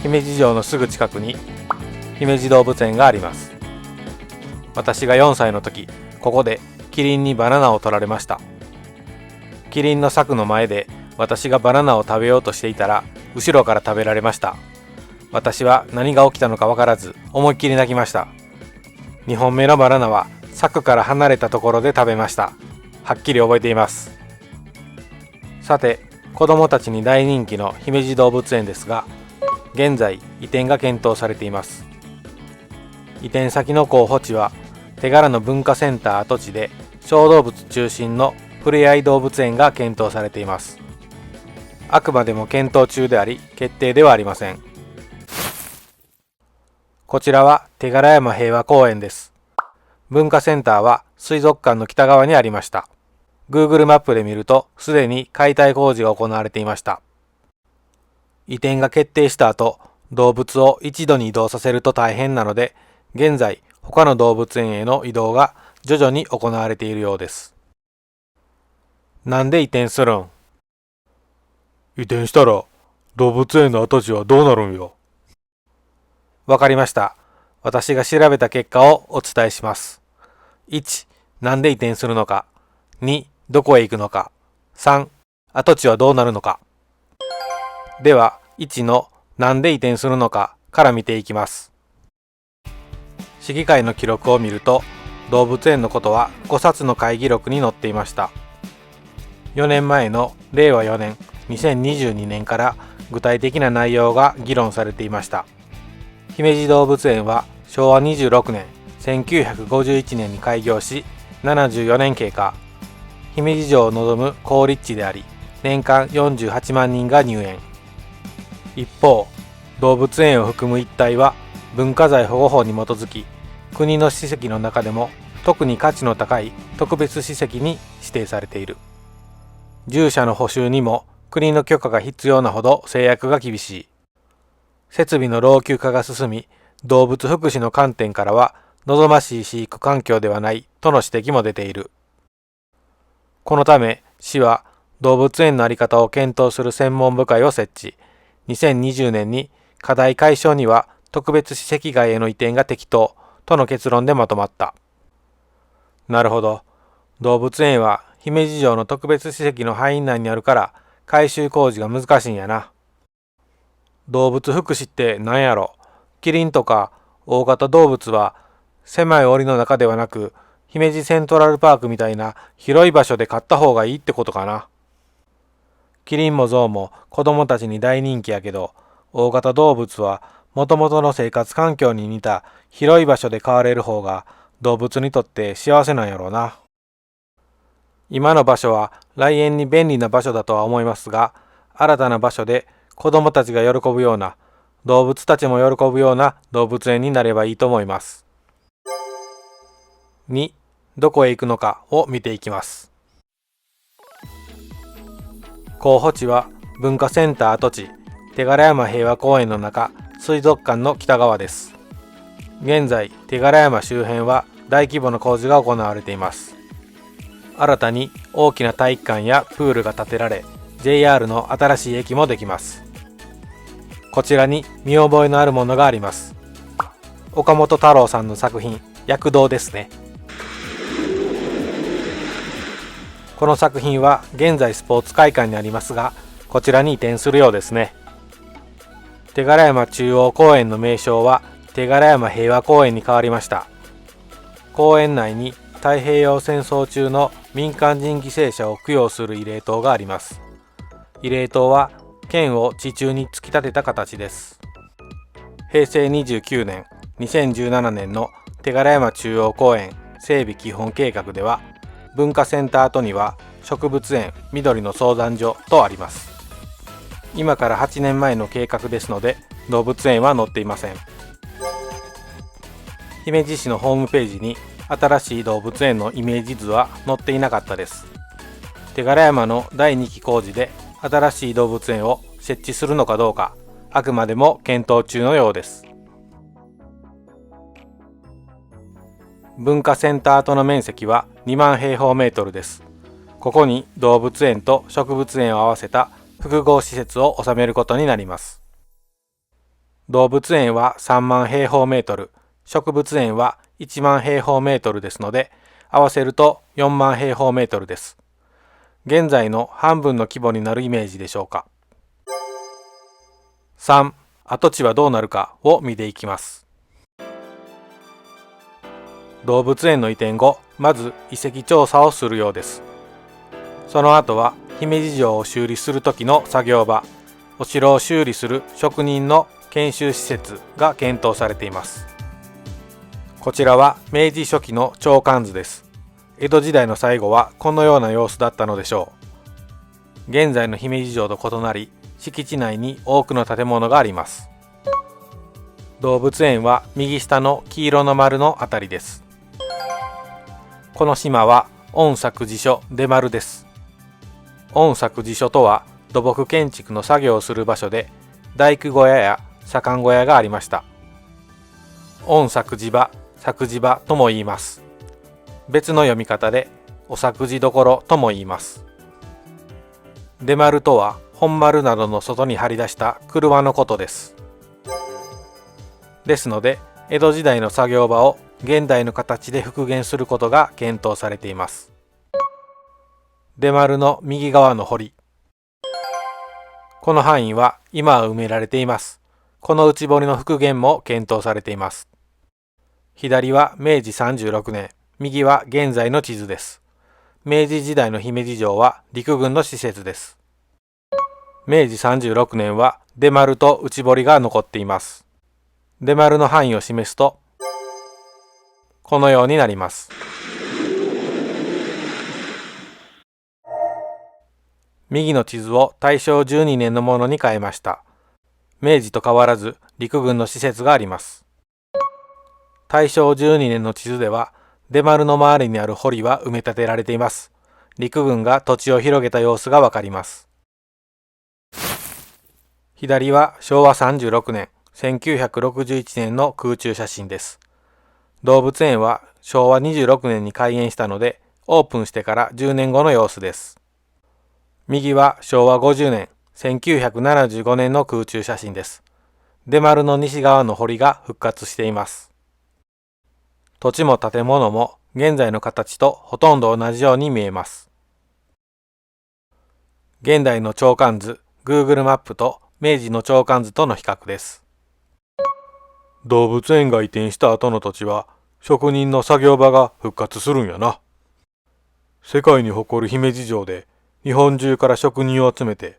姫路城のすぐ近くに姫路動物園があります。私が4歳の時、ここでキリンにバナナを取られました。キリンの柵の前で私がバナナを食べようとしていたら、後ろから食べられました。私は何が起きたのかわからず、思いっきり泣きました。2本目のバナナは柵から離れたところで食べました。はっきり覚えています。さて、子供たちに大人気の姫路動物園ですが、現在移転が検討されています。移転先の候補地は手柄の文化センター跡地で、小動物中心のふれあい動物園が検討されています。あくまでも検討中であり、決定ではありません。こちらは手柄山平和公園です。文化センターは水族館の北側にありました。Google マップで見ると、すでに解体工事が行われていました。移転が決定した後、動物を一度に移動させると大変なので、現在他の動物園への移動が徐々に行われているようです。なんで移転するん？移転したら動物園の跡地はどうなるんよ。わかりました。私が調べた結果をお伝えします。1、なんで移転するのか。2、どこへ行くのか。3、跡地はどうなるのか。では、1のなんで移転するのかから見ていきます。市議会の記録を見ると、動物園のことは5冊の会議録に載っていました。4年前の令和4年2022年から具体的な内容が議論されていました。姫路動物園は昭和26年1951年に開業し、74年経過。姫路城を望む好立地であり、年間48万人が入園。一方、動物園を含む一帯は文化財保護法に基づき、国の史跡の中でも特に価値の高い特別史跡に指定されている。獣舎の補修にも国の許可が必要なほど制約が厳しい。設備の老朽化が進み、動物福祉の観点からは望ましい飼育環境ではないとの指摘も出ている。このため市は動物園の在り方を検討する専門部会を設置。2020年に課題解消には特別史跡外への移転が適当との結論でまとまった。なるほど。動物園は姫路城の特別史跡の範囲内にあるから改修工事が難しいんやな。動物福祉って何やろ。キリンとか大型動物は狭い檻の中ではなく、姫路セントラルパークみたいな広い場所で飼った方がいいってことかな。キリンもゾウも子供たちに大人気やけど、大型動物はもともとの生活環境に似た広い場所で飼われる方が動物にとって幸せなんやろうな。今の場所は来園に便利な場所だとは思いますが、新たな場所で子供たちが喜ぶような、動物たちも喜ぶような動物園になればいいと思います。2、どこへ行くのかを見ていきます。候補地は文化センター跡地、手柄山平和公園の中、水族館の北側です。現在、手柄山周辺は大規模な工事が行われています。新たに大きな体育館やプールが建てられ、JR の新しい駅もできます。こちらに見覚えのあるものがあります。岡本太郎さんの作品、躍動ですね。この作品は現在スポーツ会館にありますが、こちらに移転するようですね。手柄山中央公園の名称は手柄山平和公園に変わりました。公園内に太平洋戦争中の民間人犠牲者を供養する慰霊塔があります。慰霊塔は剣を地中に突き立てた形です。平成29年、2017年の手柄山中央公園整備基本計画では、文化センター跡には植物園緑の相談所とあります。今から8年前の計画ですので、動物園は載っていません。姫路市のホームページに新しい動物園のイメージ図は載っていなかったです。手柄山の第2期工事で新しい動物園を設置するのかどうか、あくまでも検討中のようです。文化センター跡の面積は2万平方メートルです。ここに動物園と植物園を合わせた複合施設を収めることになります。動物園は3万平方メートル、植物園は1万平方メートルですので、合わせると4万平方メートルです。現在の半分の規模になるイメージでしょうか。3、跡地はどうなるかを見ていきます。動物園の移転後、まず遺跡調査をするようです。その後は姫路城を修理する時の作業場、お城を修理する職人の研修施設が検討されています。こちらは明治初期の鳥観図です。江戸時代の最後はこのような様子だったのでしょう。現在の姫路城と異なり、敷地内に多くの建物があります。動物園は右下の黄色の丸のあたりです。この島は御作寺所出丸です。御作寺所とは土木建築の作業をする場所で、大工小屋や左官小屋がありました。御作寺場、作寺場とも言います。別の読み方でお作寺所とも言います。出丸とは本丸などの外に張り出した車のことです。ですので、江戸時代の作業場を現代の形で復元することが検討されています。出丸の右側の堀。この範囲は今は埋められています。この内堀の復元も検討されています。左は明治36年、右は現在の地図です。明治時代の姫路城は陸軍の施設です。明治36年は出丸と内堀が残っています。出丸の範囲を示すと、このようになります。右の地図を大正12年のものに変えました。明治と変わらず陸軍の施設があります。大正12年の地図では、出丸の周りにある堀は埋め立てられています。陸軍が土地を広げた様子がわかります。左は昭和36年、1961年の空中写真です。動物園は昭和26年に開園したので、オープンしてから10年後の様子です。右は昭和50年、1975年の空中写真です。出丸の西側の堀が復活しています。土地も建物も現在の形とほとんど同じように見えます。現代の鳥観図、Google マップと明治の鳥観図との比較です。動物園が移転した後の土地は職人の作業場が復活するんやな。世界に誇る姫路城で日本中から職人を集めて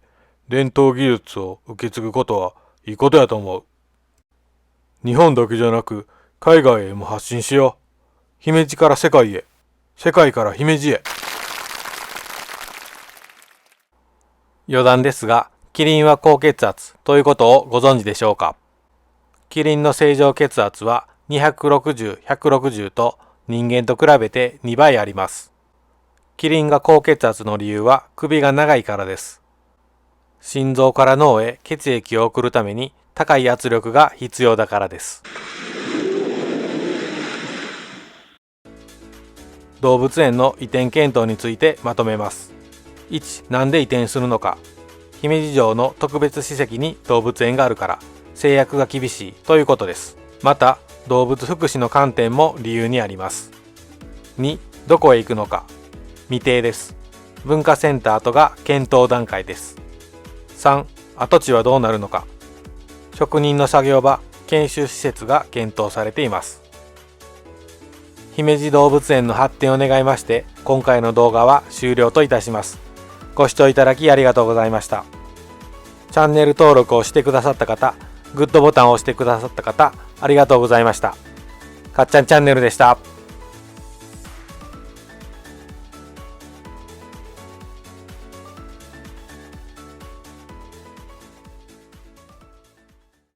伝統技術を受け継ぐことはいいことやと思う。日本だけじゃなく海外へも発信しよう。姫路から世界へ、世界から姫路へ。余談ですが、キリンは高血圧ということをご存知でしょうか。キリンの正常血圧は260、160と人間と比べて2倍あります。キリンが高血圧の理由は首が長いからです。心臓から脳へ血液を送るために高い圧力が必要だからです。動物園の移転検討についてまとめます。1、なんで移転するのか。姫路城の特別史跡に動物園があるから、制約が厳しいということです。また、動物福祉の観点も理由にあります。2、どこへ行くのか。未定です。文化センターとが検討段階です。3、跡地はどうなるのか。職人の作業場、研修施設が検討されています。姫路動物園の発展を願いまして、今回の動画は終了といたします。ご視聴いただきありがとうございました。チャンネル登録をしてくださった方、グッドボタンを押してくださった方、ありがとうございました。かっちゃんチャンネルでした。